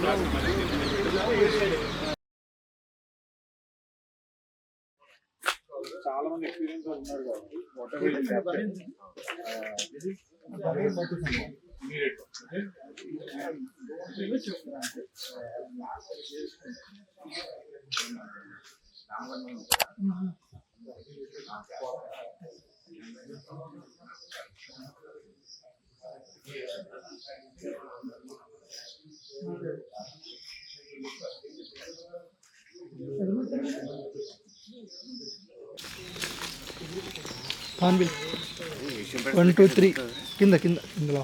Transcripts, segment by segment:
చాలా మంది ఎక్స్పీరియన్స్ ఉన్నారు కాబట్టి వాట్ Hanbil 1 2 3 కింద కింద కిందలో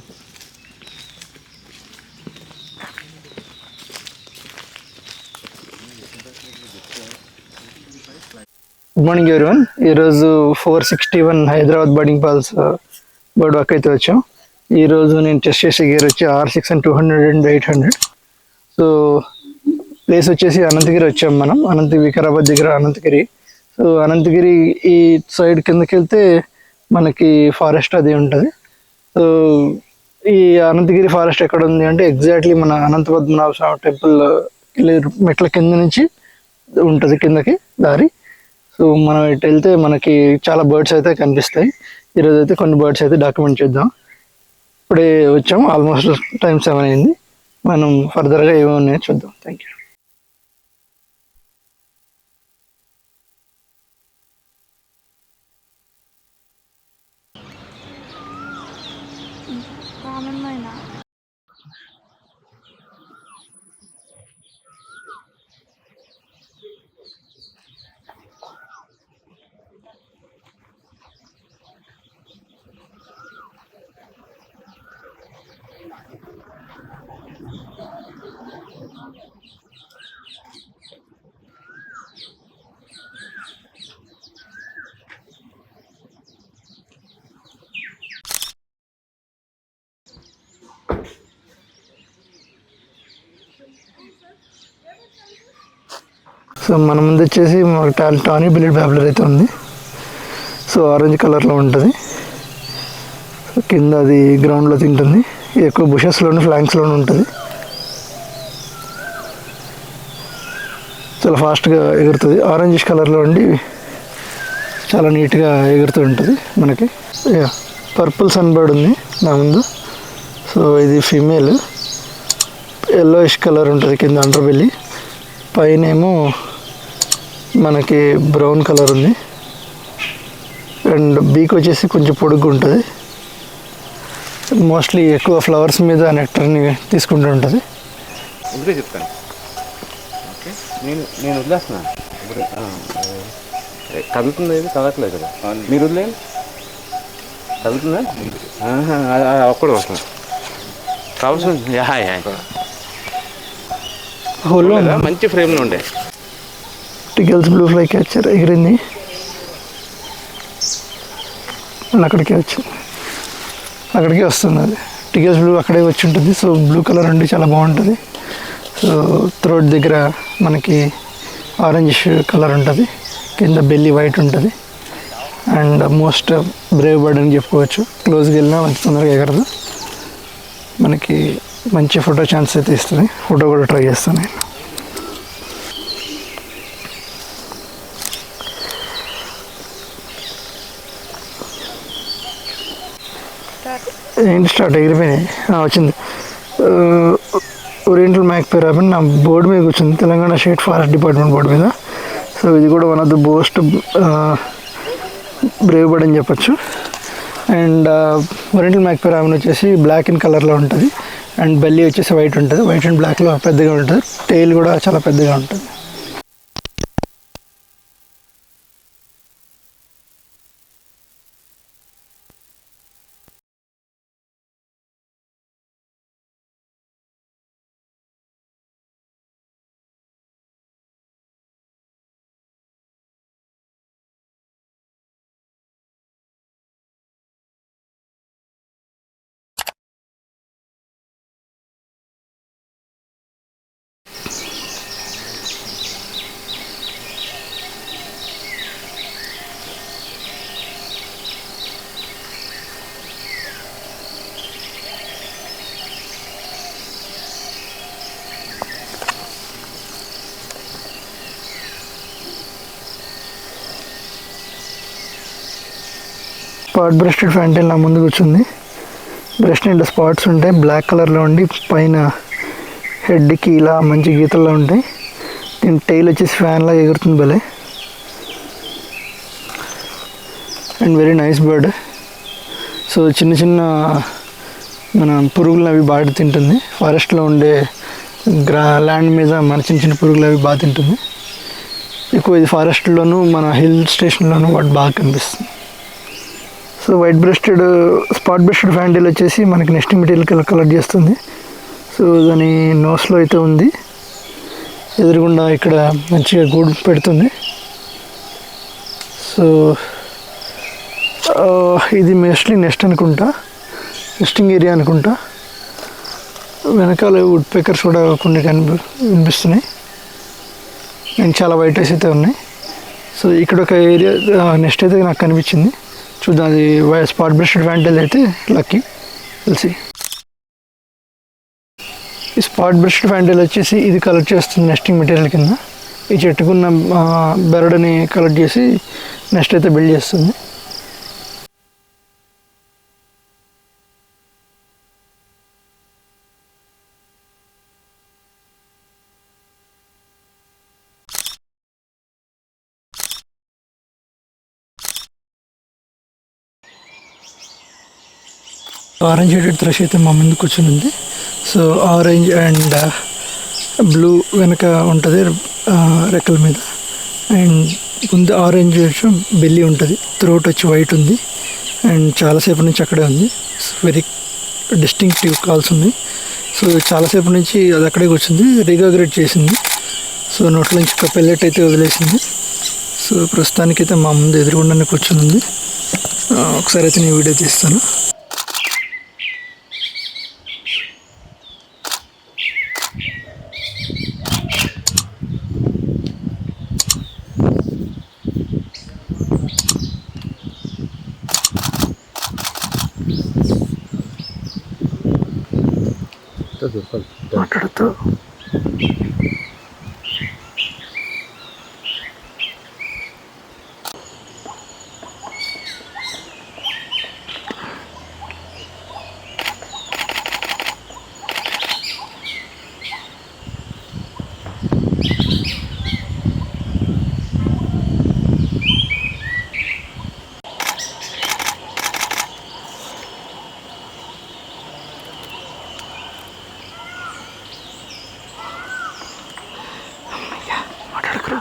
గుడ్ మార్నింగ్ ఎవరీవన్. ఈరోజు 461 Hyderabad Birding Pals bird walk అయితే వచ్చాం. ఈరోజు నేను టెస్ట్ చేసే గేర్ వచ్చి R6 and 200 and 800. So place వచ్చేసి అనంతగిరి వచ్చాం మనం. వికారాబాద్ దగ్గర అనంతగిరి. సో అనంతగిరి ఈ సైడ్ కిందకి వెళ్తే మనకి ఫారెస్ట్ అది ఉంటుంది. సో ఈ అనంతగిరి ఫారెస్ట్ ఎక్కడ ఉంది అంటే ఎగ్జాక్ట్లీ మన అనంత పద్మనాభ స్వామి టెంపుల్ మెట్ల కింద నుంచి ఉంటుంది కిందకి దారి. సో మనం ఇటు వెళ్తే మనకి చాలా బర్డ్స్ అయితే కనిపిస్తాయి. ఈరోజు అయితే కొన్ని బర్డ్స్ అయితే డాక్యుమెంట్ చేద్దాం. ఇప్పుడే వచ్చాము, ఆల్మోస్ట్ టైం 7 అయింది. మనం ఫర్దర్గా ఏమన్నాయో చూద్దాం. Thank you. సో మన ముందు వచ్చేసి టానీ బిల్లెట్ బ్యాబ్లర్ అయితే ఉంది. సో ఆరెంజ్ కలర్లో ఉంటుంది. సో కింద అది గ్రౌండ్లో తింటుంది. ఎక్కువ బుషెస్లోను ఫ్లాంక్స్లోనూ ఉంటుంది. చాలా ఫాస్ట్గా ఎగురుతుంది. ఆరెంజిష్ కలర్లో ఉండి చాలా నీట్గా ఎగురుతూ ఉంటుంది మనకి. పర్పుల్ సన్బర్డ్ ఉంది నా ముందు. సో ఇది ఫీమేల్. ఎల్లోయిష్ కలర్ ఉంటుంది కింద అండర్ బెల్లి. పైన ఏమో మనకి బ్రౌన్ కలర్ ఉంది. అండ్ బీక్ వచ్చేసి కొంచెం పొడుగు ఉంటుంది. మోస్ట్లీ ఎక్కువ ఫ్లవర్స్ మీద నెక్టర్ని తీసుకుంటూ ఉంటుంది. ఇప్పుడే చెప్తాను. ఓకే, నేను వదిలేస్తున్నా. కదులుతుంది, ఇది కదలట్లేదు కదా. మీరు వదిలేదు, కదులుతుందా? ఒక్కడు వస్తుంది కావాల్సింది. హోల్లో మంచి ఫ్రేమ్లో ఉండే టికెల్స్ బ్లూ ఫ్లై క్యాచర్ ఎగిరింది. అక్కడికే వచ్చింది, అక్కడికే వస్తుంది. అది టికెల్స్ బ్లూ అక్కడే వచ్చి ఉంటుంది. సో బ్లూ కలర్ అండి చాలా బాగుంటుంది. సో థ్రోట్ దగ్గర మనకి ఆరెంజ్ కలర్ ఉంటుంది. కింద బెల్లి వైట్ ఉంటుంది. అండ్ మోస్ట్ బ్రేవ్ బర్డ్ అని చెప్పుకోవచ్చు. క్లోజ్కి వెళ్ళినా మంచి తొందరగా ఎగరదు. మనకి మంచి ఫోటో ఛాన్స్ అయితే ఇస్తుంది. ఫోటో కూడా ట్రై చేస్తాను నేను. ఏంటి స్టార్ట్ ఎగిరిపోయినాయి. వచ్చింది ఓరియంటల్ మ్యాక్పై రాబిన్ నా బోర్డు మీద కూర్చుంది, Telangana state forest department board మీద. సో ఇది కూడా one of the most Brave bird అని చెప్పచ్చు. అండ్ ఓరియంటల్ మ్యాక్పై రాబిన్ వచ్చేసి బ్లాక్ ఇన్ కలర్లో ఉంటుంది. అండ్ బెల్లీ వచ్చేసి వైట్ ఉంటుంది. వైట్ అండ్ బ్లాక్లో పెద్దగా ఉంటుంది. టెయిల్ కూడా చాలా పెద్దగా ఉంటుంది. స్పాట్ బ్రెస్టెడ్ ఫ్యాంటైల్ నా ముందు కూర్చుంది. బ్రెస్ట్ నిండా స్పాట్స్ ఉంటాయి, బ్లాక్ కలర్లో ఉండి పైన హెడ్కి ఇలా మంచి గీతల్లో ఉంటాయి. దీని టైల్ వచ్చేసి ఫ్యాన్లా ఎగురుతుంది భలే. And very nice bird. So చిన్న చిన్న మన పురుగులను అవి బాగా తింటుంది. ఫారెస్ట్లో ఉండే ల్యాండ్ మీద మన చిన్న చిన్న పురుగులు అవి బాగా తింటుంది. ఎక్కువ ఇది ఫారెస్ట్లోనూ మన హిల్ స్టేషన్లోనూ వాటి బాగా కనిపిస్తుంది. So white breasted spot breasted fantail వచ్చేసి మనకి నెస్టింగ్ మెటీరియల్ కలెక్ట్ చేస్తుంది. సో దాని నోస్లో అయితే ఉంది, ఎదురుగుండా ఇక్కడ మంచిగా గూడు పెడుతుంది. సో ఇది మోస్ట్లీ నెస్ట్ అనుకుంటా, నెస్టింగ్ ఏరియా అనుకుంటా. వెనకాల వుడ్ పేకర్స్ కూడా కొన్ని వినిపిస్తున్నాయి అండ్ చాలా వైట్ హౌస్ అయితే ఉన్నాయి. సో ఇక్కడ ఒక ఏరియా నెక్స్ట్ అయితే నాకు కనిపించింది, చూద్దాం. అది స్పాట్ బ్రెస్టెడ్ ఫ్యాంటైల్ అయితే లక్కీ తెలిసి. ఈ స్పాట్ బ్రెస్టెడ్ ఫ్యాంటైల్ వచ్చేసి ఇది కలెక్ట్ చేస్తుంది నెస్టింగ్ మెటీరియల్ కింద. ఈ చెట్టుకున్న బెరడుని కలెక్ట్ చేసి నెక్స్ట్ అయితే బిల్డ్ చేస్తుంది. ఆరెంజ్ హెడెడ్ థ్రష్ అయితే మా ముందు కూర్చుని ఉంది. సో ఆరెంజ్ అండ్ బ్లూ వెనక ఉంటుంది రెక్కల మీద, అండ్ ముందు ఆరెంజ్ బెల్లి ఉంటుంది, థ్రోట్ వచ్చి వైట్ ఉంది అండ్ చాలాసేపు నుంచి అక్కడే ఉంది. వెరీ డిస్టింక్టివ్ కాల్స్ ఉంది. సో చాలాసేపు నుంచి అది అక్కడే కూర్చుంది, రిగాగ్రేట్ చేసింది. సో నోట్ల నుంచి ఒక పెల్లెట్ అయితే వదిలేసింది. సో ప్రస్తుతానికైతే మా ముందు ఎదురుగుండానే కూర్చుని ఉంది. ఒకసారి అయితే నేను వీడియో తీస్తాను. మాట్లాడుతూ మాట్లాడకురా.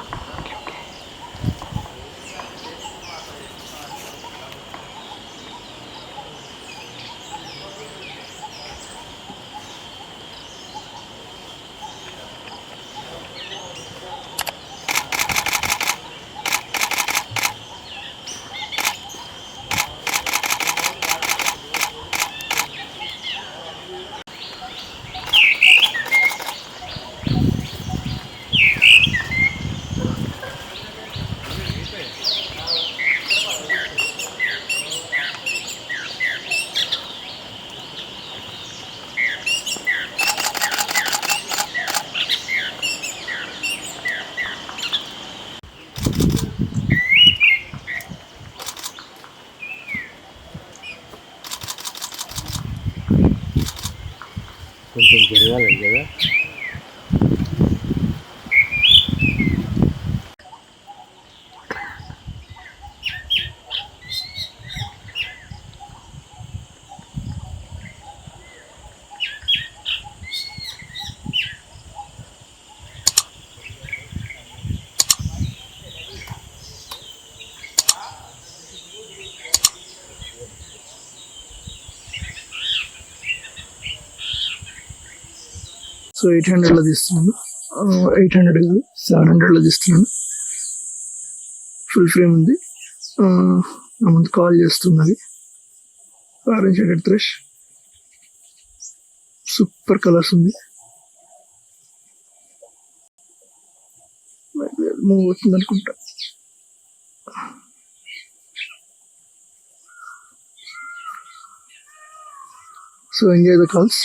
కొంచెం జరగాలి కదా. సో 800లో తీస్తున్నాను, 800 కాదు 700లో తీస్తున్నాను. ఫుల్ ఫ్రేమ్ ఉంది. నా ముందు కాల్ చేస్తున్నది. Orange headed thrush, super colours ఉంది. మూవ్ అవుతుంది అనుకుంటా. So enjoy the calls.